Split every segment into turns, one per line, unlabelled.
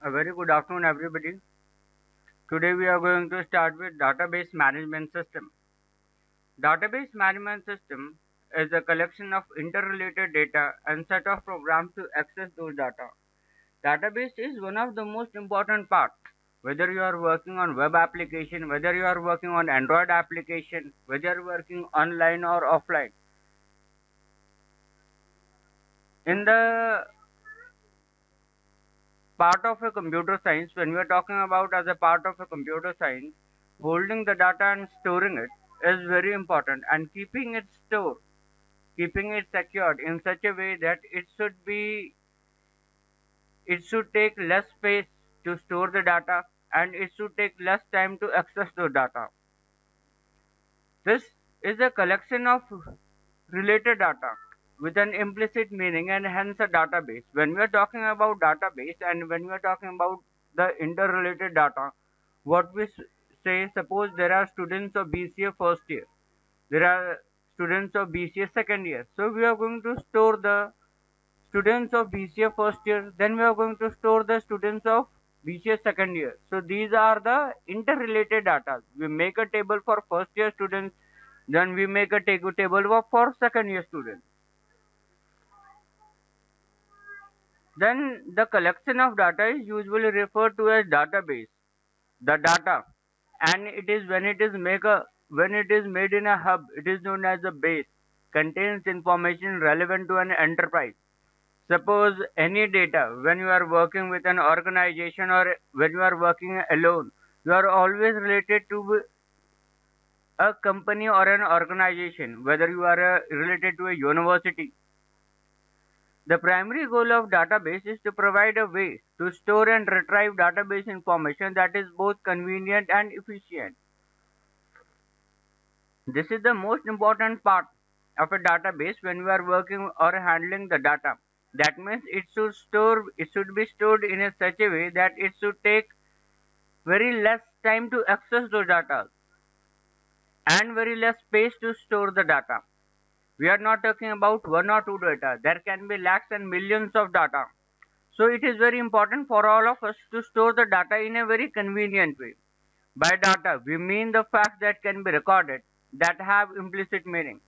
A very good afternoon, everybody. Today we are going to start with database management system. Database management system is a collection of interrelated data and set of programs to access those data. Database is one of the most important parts. Whether you are working on web application, whether you are working on Android application, whether you are working online or offline. In the part of a computer science, when we are talking about as a part of a computer science, holding the data and storing it is very important, and keeping it stored, keeping it secured in such a way that it should take less space to store the data, and it should take less time to access the data. This is a collection of related data with an implicit meaning and hence a database. When we are talking about database and when we are talking about the interrelated data, what we say, suppose there are students of BCA first year, there are students of BCA second year. So we are going to store the students of BCA first year, then we are going to store the students of BCA second year. So these are the interrelated data. We make a table for first year students, then we make a table for second year students. Then the collection of data is usually referred to as database. The data, and it is when it is made in a hub, it is known as a base. Contains information relevant to an enterprise. Suppose any data when you are working with an organization or when you are working alone, you are always related to a company or an organization. Whether you are related to a university, the primary goal of database is to provide a way to store and retrieve database information that is both convenient and efficient. This is the most important part of a database when we are working or handling the data. That means it should be stored in a such a way that it should take very less time to access those data and very less space to store the data. We are not talking about one or two data. There can be lakhs and millions of data. So it is very important for all of us to store the data in a very convenient way. By data, we mean the facts that can be recorded that have implicit meaning.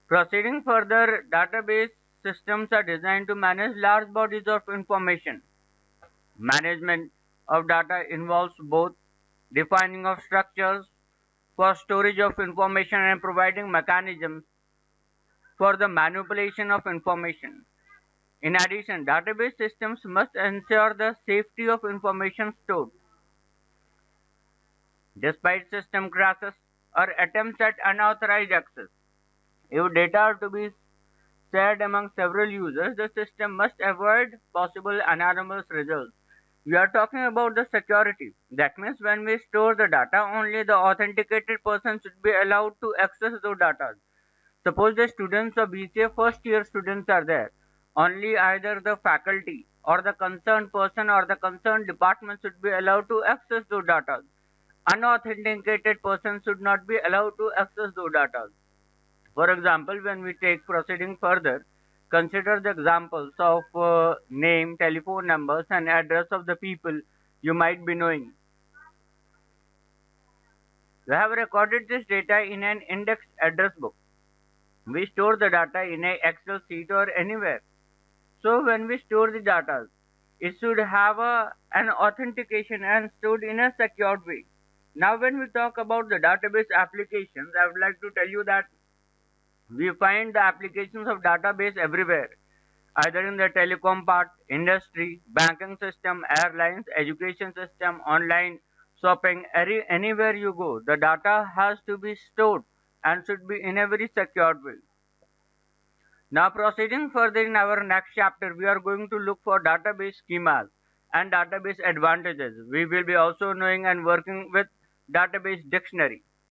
Proceeding further, database systems are designed to manage large bodies of information. Management of data involves both defining of structures for storage of information and providing mechanisms for the manipulation of information. In addition, database systems must ensure the safety of information stored. Despite system crashes or attempts at unauthorized access, if data are to be shared among several users, the system must avoid possible anonymous results. We are talking about the security. That means when we store the data, only the authenticated person should be allowed to access those data. Suppose the students of BCA first year students are there. Only either the faculty or the concerned person or the concerned department should be allowed to access those data. Unauthenticated persons should not be allowed to access those data. For example, when we take proceeding further, consider the examples of name, telephone numbers, and address of the people you might be knowing. We have recorded this data in an indexed address book. We store the data in a Excel sheet or anywhere. So when we store the data, it should have an authentication and stored in a secured way. Now when we talk about the database applications, I would like to tell you that we find the applications of database everywhere, either in the telecom part, industry, banking system, airlines, education system, online, shopping, anywhere you go. The data has to be stored and should be in a very secured way. Now proceeding further in our next chapter, we are going to look for database schemas and database advantages. We will be also knowing and working with database dictionary.